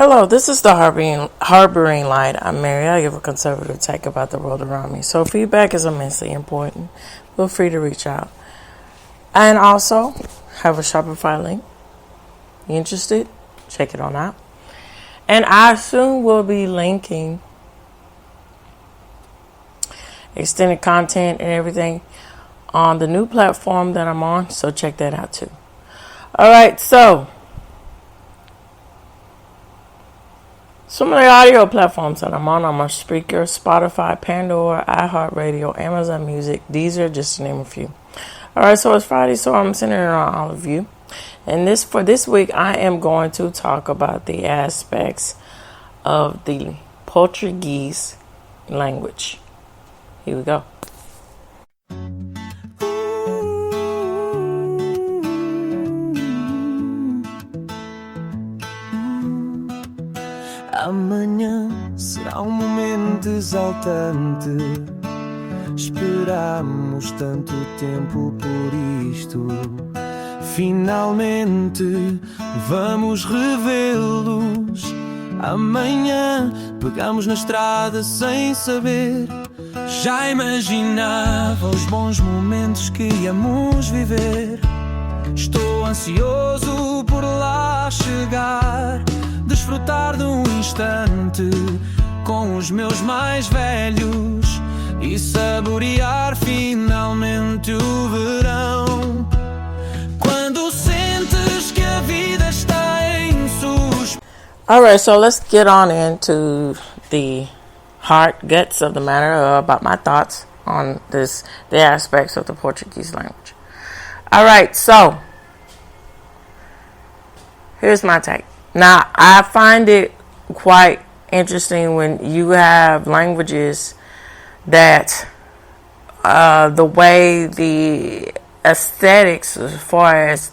Hello, this is the Harboring Light. I'm Mary. I give a conservative take about the world around me. So feedback is immensely important. Feel free to reach out. And also have a Shopify link. You interested? Check it on out. And I soon will be linking extended content and everything on the new platform that I'm on. So check that out too. All right, so some of the audio platforms that I'm on Spreaker, Spotify, Pandora, iHeartRadio, Amazon Music. These are just to name a few. All right, so it's Friday, so I'm centering on all of you. And for this week, I am going to talk about the aspects of the Portuguese language. Here we go. Amanhã será momento exaltante. Esperamos tanto tempo por isto. Finalmente vamos revê-los. Amanhã pegamos na estrada sem saber. Já imaginava os bons momentos que íamos viver. Estou ansioso por lá chegar. Desfrutar de instante com os meus mais velhos e saborear finalmente o verão. Quando sentes que a vida está em suspenso. Alright, so let's get on into the guts of the matter about my thoughts on the aspects of the Portuguese language. Alright, so here's my take. Now, I find it quite interesting when you have languages that the way the aesthetics, as far as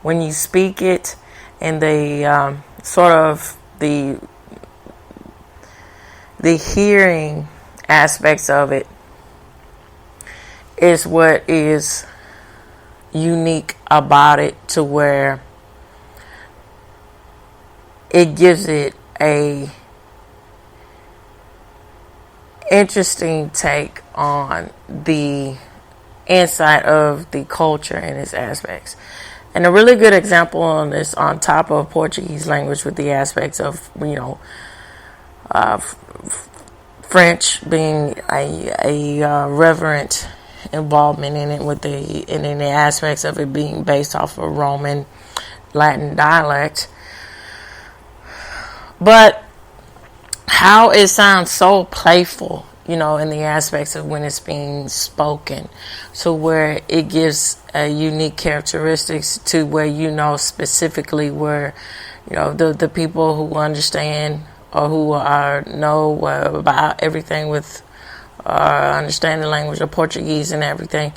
when you speak it and the sort of the hearing aspects of it is what is unique about it, to where it gives it a interesting take on the insight of the culture and its aspects. And a really good example on this, on top of Portuguese language, with the aspects of, French being a reverent involvement in it, and in the aspects of it being based off of Roman Latin dialect. But how it sounds so playful, in the aspects of when it's being spoken, so where it gives a unique characteristics to where specifically where the people who understand or who know about everything with understand the language of Portuguese and everything,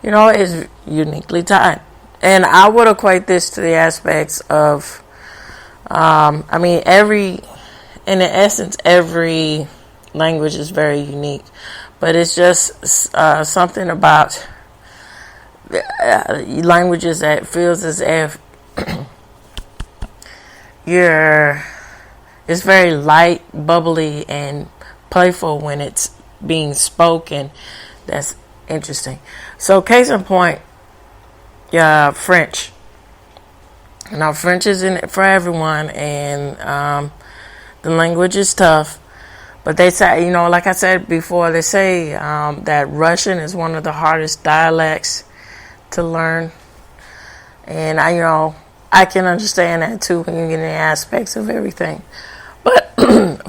is uniquely tied. And I would equate this to the aspects of every language is very unique, but it's just something about languages that feels as if it's very light, bubbly, and playful when it's being spoken. That's interesting. So, case in point, French. Now, French is in it for everyone, and the language is tough. But they say, like I said before, they say that Russian is one of the hardest dialects to learn. And I can understand that too when you get in the aspects of everything. But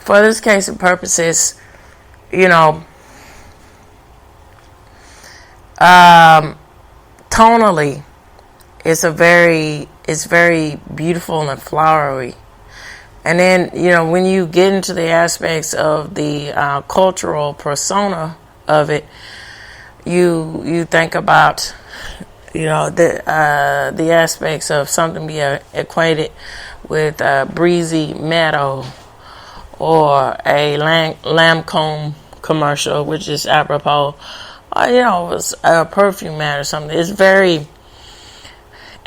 for this case and purposes, tonally, it's very beautiful and flowery. And then, when you get into the aspects of the cultural persona of it, you think about, the aspects of something being equated with a breezy meadow or a Lancome commercial, which is apropos, it was a perfume ad or something. It's very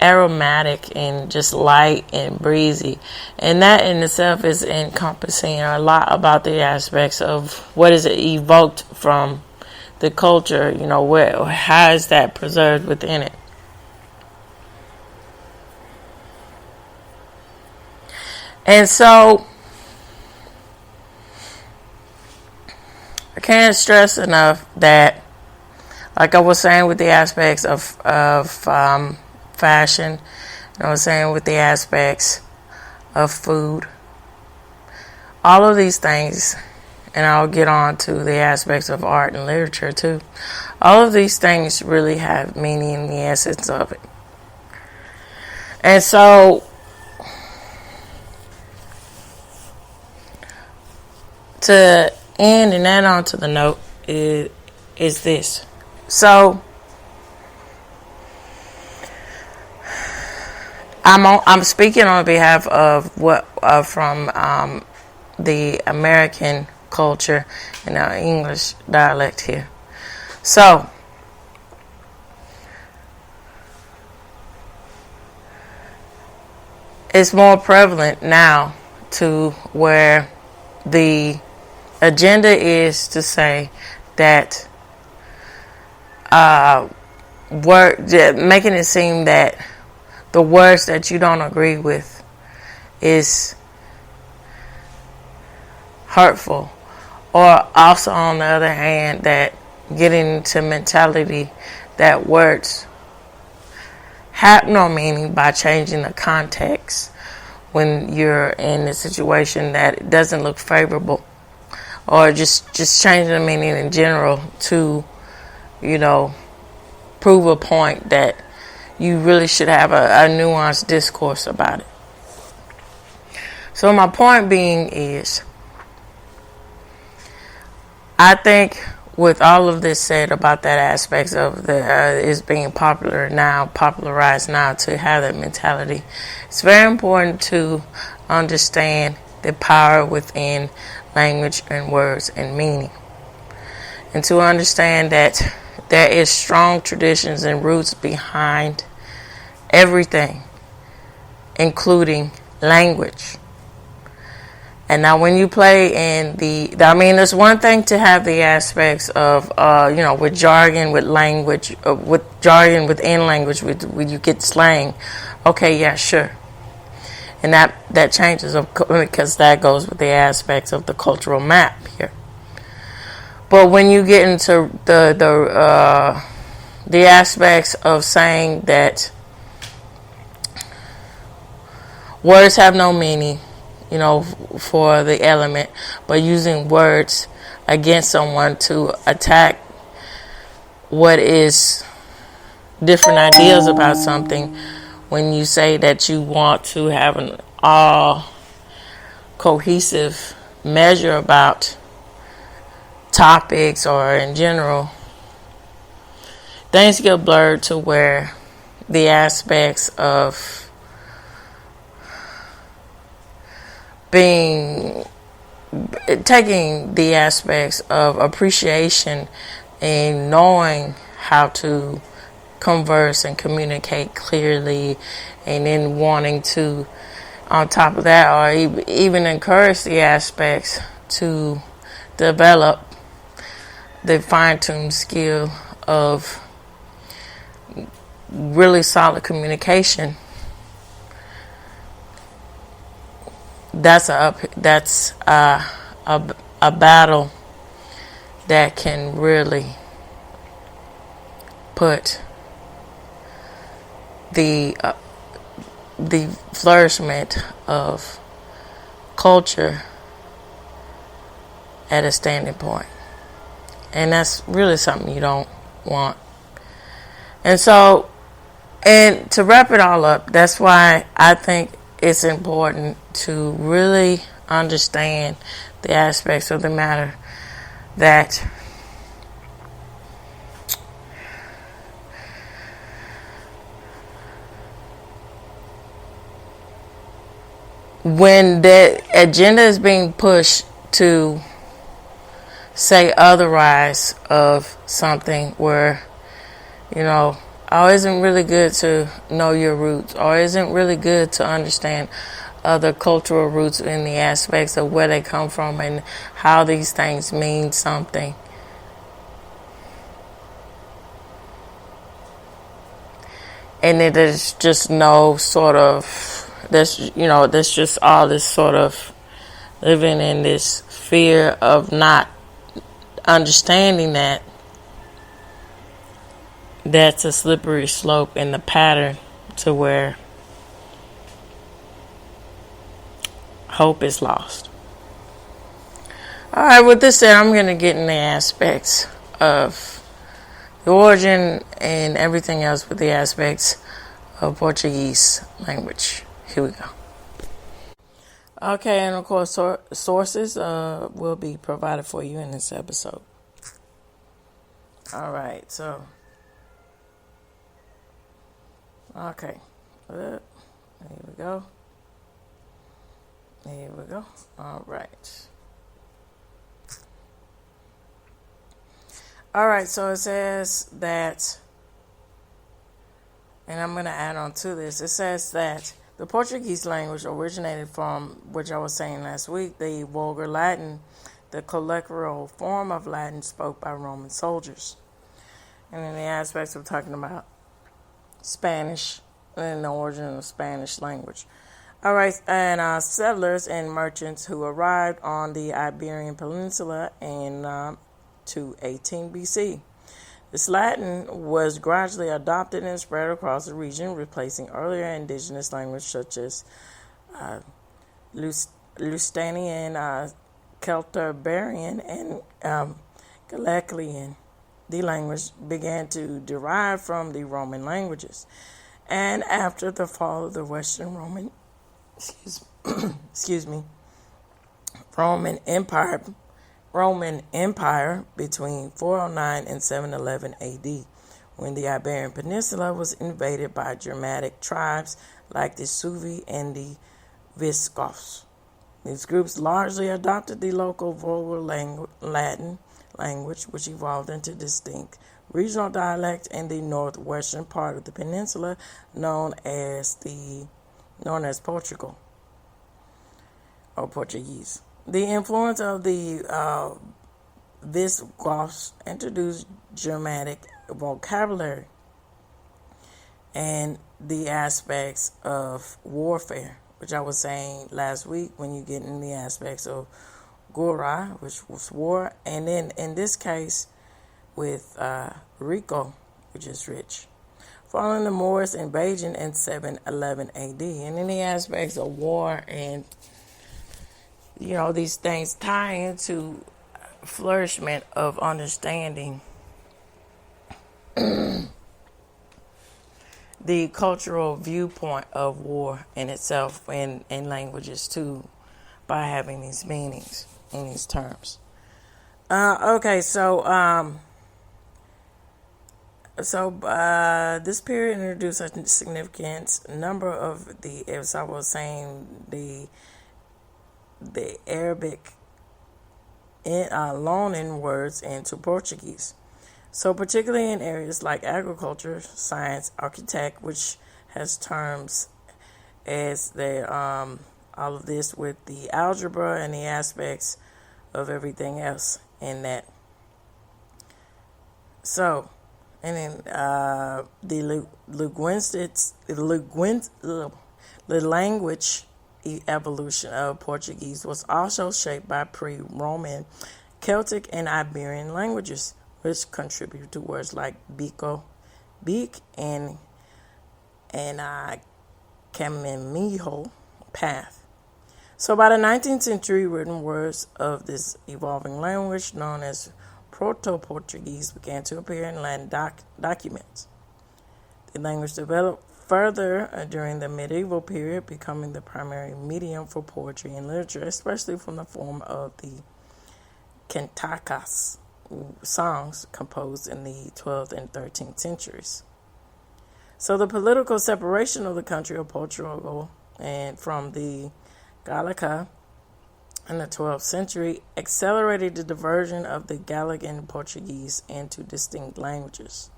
aromatic and just light and breezy. And that in itself is encompassing a lot about the aspects of what is it evoked from the culture, how is that preserved within it. And so I can't stress enough that, like I was saying with the aspects of fashion, I was saying with the aspects of food, all of these things, and I'll get on to the aspects of art and literature too. All of these things really have meaning in the essence of it. And so to end and add on to the note is this. So I'm speaking on behalf of from the American culture and our English dialect here. So it's more prevalent now to where the agenda is to say that making it seem that the words that you don't agree with is hurtful, or also on the other hand that getting into mentality that words have no meaning by changing the context when you're in a situation that it doesn't look favorable, or just changing the meaning in general to prove a point that you really should have a nuanced discourse about it. So my point being is, I think with all of this said about that aspects of the is being popularized now to have that mentality, it's very important to understand the power within language and words and meaning, and to understand that there is strong traditions and roots behind everything, including language. And now when you play in it's one thing to have the aspects of, with jargon, with language, with jargon within language, when you get slang. Okay, yeah, sure. And that changes because that goes with the aspects of the cultural map here. But when you get into the aspects of saying that words have no meaning, for the element, but using words against someone to attack what is different ideas about something, when you say that you want to have an all cohesive measure about topics or in general, things get blurred to where the aspects of taking the aspects of appreciation and knowing how to converse and communicate clearly, and then wanting to, on top of that, or even encourage the aspects to develop the fine-tuned skill of really solid communication. That's a battle that can really put the flourishment of culture at a standing point, and that's really something you don't want. And so, and to wrap it all up, that's why I think it's important to really understand the aspects of the matter that when the agenda is being pushed to say otherwise of something where, Or isn't really good to know your roots, or isn't really good to understand other cultural roots in the aspects of where they come from and how these things mean something. And there's just no sort of, there's just all this sort of living in this fear of not understanding that that's a slippery slope in the pattern to where hope is lost. All right, with this said, I'm going to get in the aspects of the origin and everything else with the aspects of Portuguese language. Here we go. Okay, and of course, sources will be provided for you in this episode. All right, so, okay, here we go. Here we go. All right. All right, so it says that, and I'm going to add on to this. It says that the Portuguese language originated from, which I was saying last week, the Vulgar Latin, the colloquial form of Latin spoke by Roman soldiers. And in the aspects of talking about Spanish and the origin of the Spanish language. All right, and settlers and merchants who arrived on the Iberian Peninsula in 218 BC. This Latin was gradually adopted and spread across the region, replacing earlier indigenous languages such as Lusitanian, Celtiberian, and Galician. The language began to derive from the Roman languages, and after the fall of the Western Roman, Roman Empire between 409 and 711 AD, when the Iberian Peninsula was invaded by Germanic tribes like the Suevi and the Visigoths. These groups largely adopted the local Vulgar Latin language, which evolved into distinct regional dialect in the northwestern part of the peninsula, known as Portugal or Portuguese. The influence of the Visigoths introduced Germanic vocabulary and the aspects of warfare, which I was saying last week when you get in the aspects of Gura, which was war, and then in this case with Rico, which is rich. Following the Moorish invasion in 711 AD, and in the aspects of war and these things tie into flourishment of understanding the cultural viewpoint of war in itself and languages too, by having these meanings in these terms. Okay, so this period introduced a significant number of as I was saying, the Arabic loaning words into Portuguese. So particularly in areas like agriculture, science, architect, which has terms as all of this with the algebra and the aspects of everything else in that. So, and then the language evolution of Portuguese was also shaped by pre-Roman, Celtic, and Iberian languages, which contribute to words like bico, beak, and caminho, path. So by the 19th century, written words of this evolving language, known as Proto-Portuguese, began to appear in Latin documents. The language developed further during the medieval period, becoming the primary medium for poetry and literature, especially from the form of the cantatas, songs composed in the 12th and 13th centuries. So the political separation of the country of Portugal and from the Gallica in the 12th century accelerated the diversion of the Gallic and Portuguese into distinct languages.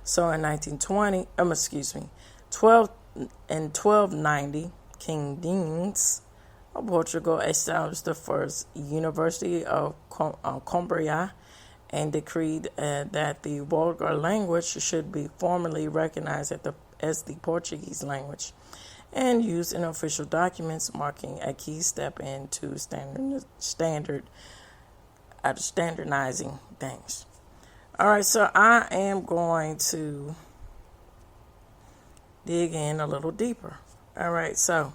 So in 1920, 1290, King Dines of Portugal established the first University of Coimbra and decreed that the vulgar language should be formally recognized as the Portuguese language and used in official documents, marking a key step into standardizing things. All right, so I am going to dig in a little deeper. All right, so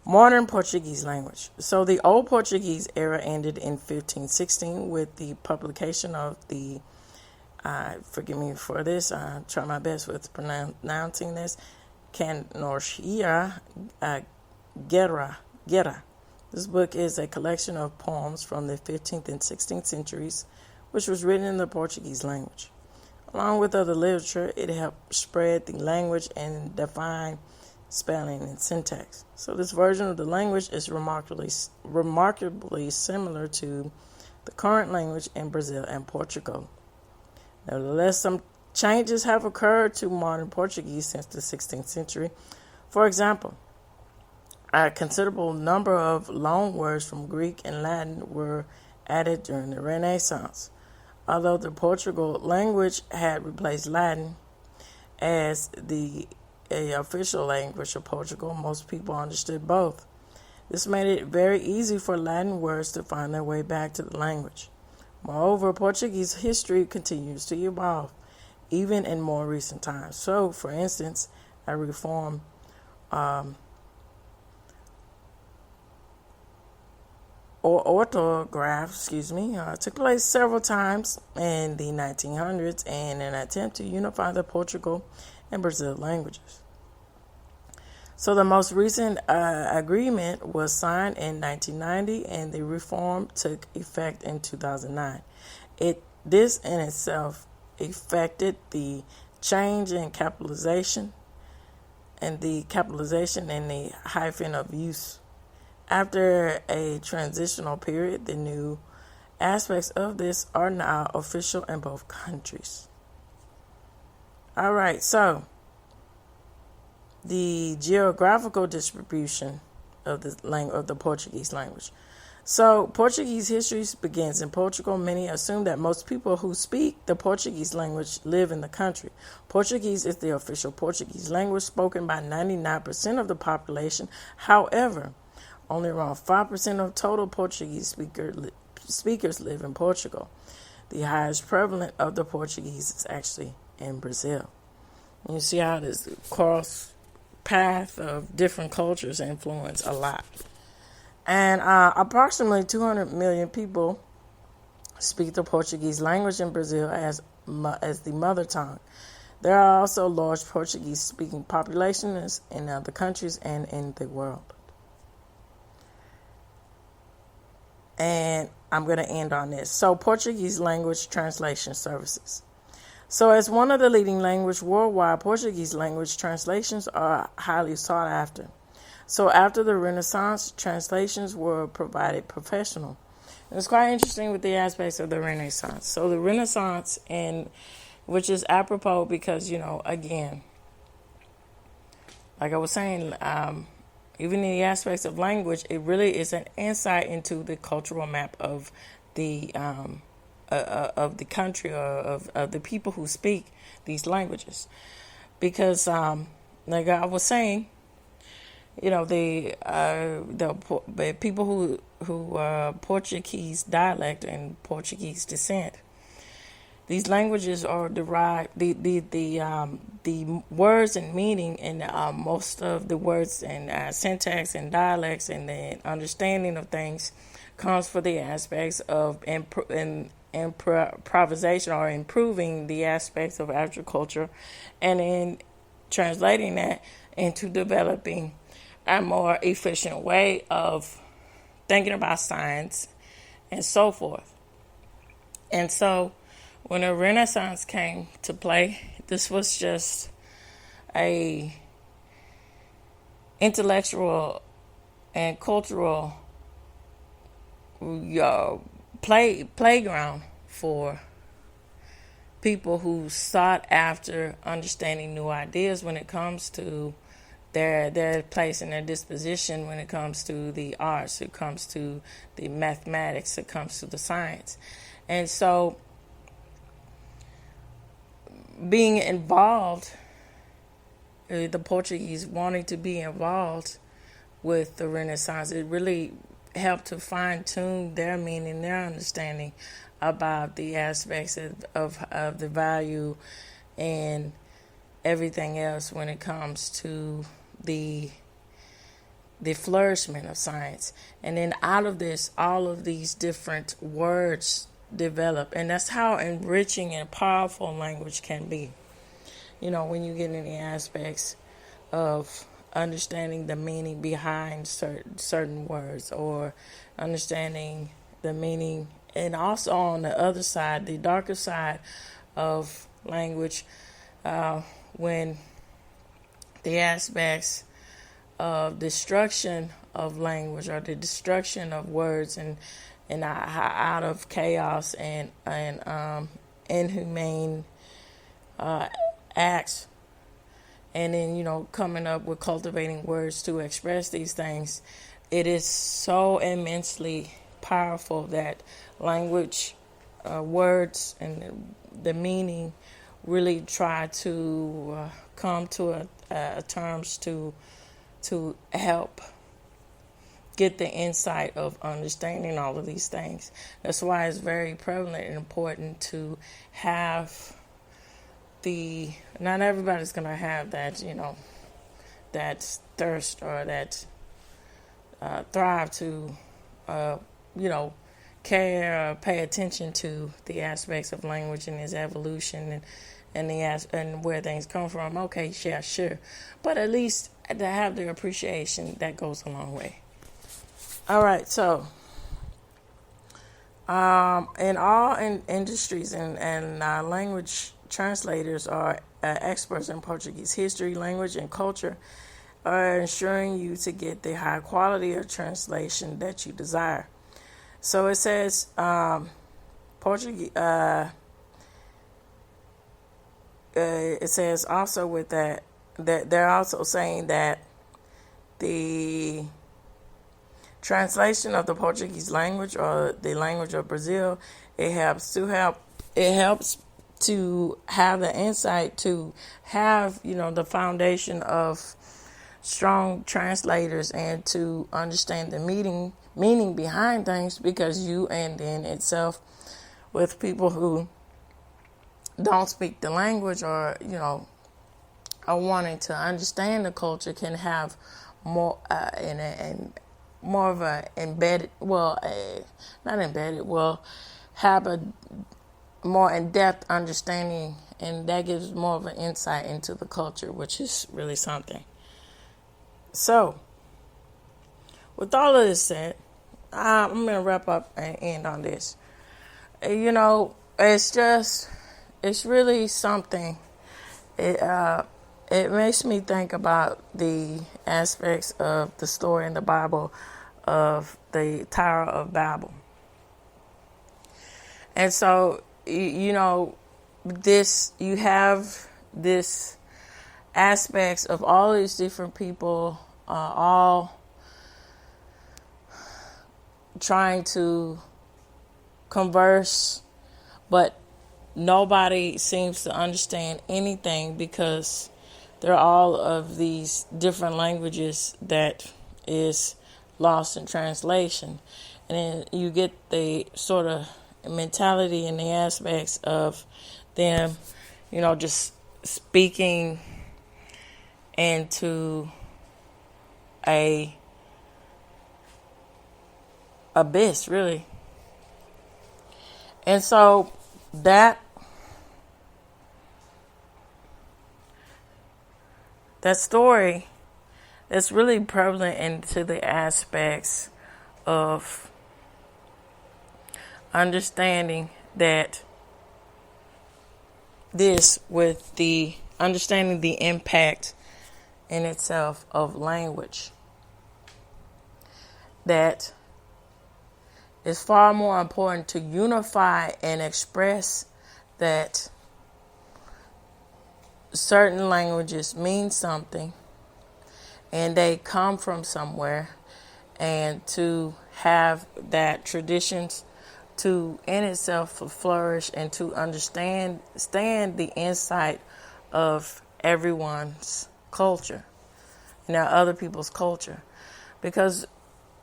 modern Portuguese language. So the Old Portuguese era ended in 1516 with the publication of the, forgive me for this, I try my best with pronouncing this, Canorchia Guerra. This book is a collection of poems from the 15th and 16th centuries, which was written in the Portuguese language. Along with other literature, it helped spread the language and define spelling and syntax. So this version of the language is remarkably similar to the current language in Brazil and Portugal. Nevertheless, some changes have occurred to modern Portuguese since the 16th century. For example, a considerable number of loan words from Greek and Latin were added during the Renaissance. Although the Portugal language had replaced Latin as the official language of Portugal, most people understood both. This made it very easy for Latin words to find their way back to the language. Moreover, Portuguese history continues to evolve, even in more recent times. So, for instance, a reform orthograph, took place several times in the 1900s in an attempt to unify the Portugal and Brazil languages. So the most recent agreement was signed in 1990, and the reform took effect in 2009. This in itself affected the change in capitalization and the hyphen of use. After a transitional period, the new aspects of this are now official in both countries. All right, so the geographical distribution of the Portuguese language. So Portuguese history begins in Portugal. Many assume that most people who speak the Portuguese language live in the country. Portuguese is the official Portuguese language spoken by 99% of the population. However, only around 5% of total Portuguese speakers live in Portugal. The highest prevalent of the Portuguese is actually in Brazil. You see how this cross path of different cultures influence a lot. And approximately 200 million people speak the Portuguese language in Brazil as the mother tongue. There are also large Portuguese-speaking populations in other countries and in the world. And I'm going to end on this. So, Portuguese language translation services. So, as one of the leading languages worldwide, Portuguese language translations are highly sought after. So, after the Renaissance, translations were provided professional. And it's quite interesting with the aspects of the Renaissance. So, the Renaissance, which is apropos because, again, like I was saying, even in the aspects of language, it really is an insight into the cultural map of the country or of the people who speak these languages. Because, like I was saying, the people who Portuguese dialect and Portuguese descent. These languages are derived. The words and meaning and most of the words and syntax and dialects and the understanding of things comes from the aspects of improvisation or improving the aspects of agriculture, and in translating that into developing a more efficient way of thinking about science and so forth. And so, when the Renaissance came to play, this was just a intellectual and cultural playground for people who sought after understanding new ideas when it comes to their place and their disposition when it comes to the arts, it comes to the mathematics, it comes to the science. And so being involved, the Portuguese wanting to be involved with the Renaissance, it really helped to fine-tune their meaning, their understanding about the aspects of the value and everything else when it comes to the flourishment of science. And then out of this, all of these different words develop. And that's how enriching and powerful language can be. You know, when you get in the aspects of understanding the meaning behind certain words, or understanding the meaning, and also on the other side, the darker side of language, when the aspects of destruction of language, or the destruction of words, and out of chaos and inhumane acts, and then, you know, coming up with cultivating words to express these things. It is so immensely powerful that language, words, and the meaning really try to come to a terms to help get the insight of understanding all of these things. That's why it's very prevalent and important to have not everybody's going to have that, you know, that thirst or that thrive to, you know, care or pay attention to the aspects of language and its evolution and where things come from. Okay, yeah, sure. But at least to have the appreciation, that goes a long way. All right, so in all industries and language translators are experts in Portuguese history, language, and culture, are ensuring you to get the high quality of translation that you desire. So it says Portuguese. It says also with that they're also saying that the translation of the Portuguese language, or the language of Brazil, it helps to have the insight, to have, you know, the foundation of strong translators, and to understand the meaning behind things, because you, and then itself with people who don't speak the language, or, you know, are wanting to understand the culture, can have more and more of a embedded, have a more in-depth understanding, and that gives more of an insight into the culture, which is really something. So, with all of this said, I'm going to wrap up and end on this. You know, it's really something. It makes me think about the aspects of the story in the Bible of the Tower of Babel. And so, you know, you have this aspects of all these different people, all trying to converse, but nobody seems to understand anything, because they're all of these different languages that is lost in translation. And then you get the sort of mentality and the aspects of them, you know, just speaking into a abyss, really. And so that story is really prevalent into the aspects of understanding that this, with the understanding the impact in itself of language, that it's far more important to unify and express that certain languages mean something and they come from somewhere, and to have that traditions to in itself flourish and to understand the insight of everyone's culture, other people's culture, because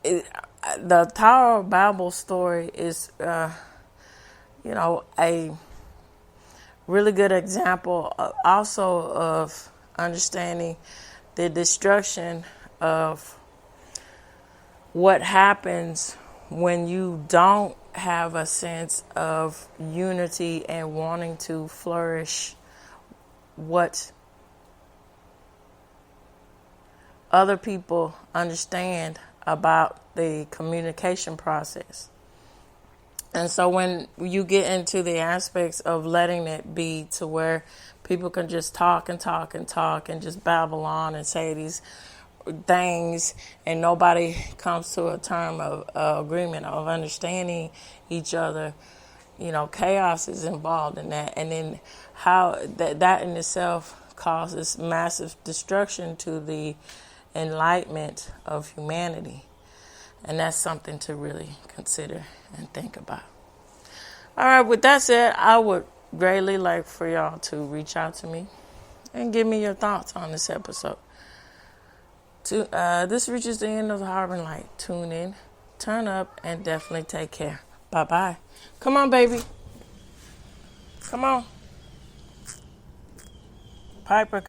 the Tower of Babel story is a really good example also of understanding the destruction of what happens when you don't have a sense of unity and wanting to flourish what other people understand about the communication process. And so when you get into the aspects of letting it be to where people can just talk and talk and talk and just babble on and say these things and nobody comes to a term of agreement of understanding each other, chaos is involved in that. And then how that in itself causes massive destruction to the enlightenment of humanity. And that's something to really consider and think about. All right, with that said, I would greatly like for y'all to reach out to me and give me your thoughts on this episode. This reaches the end of the Harbor Light. Tune in, turn up, and definitely take care. Bye-bye. Come on, baby. Come on. Piper.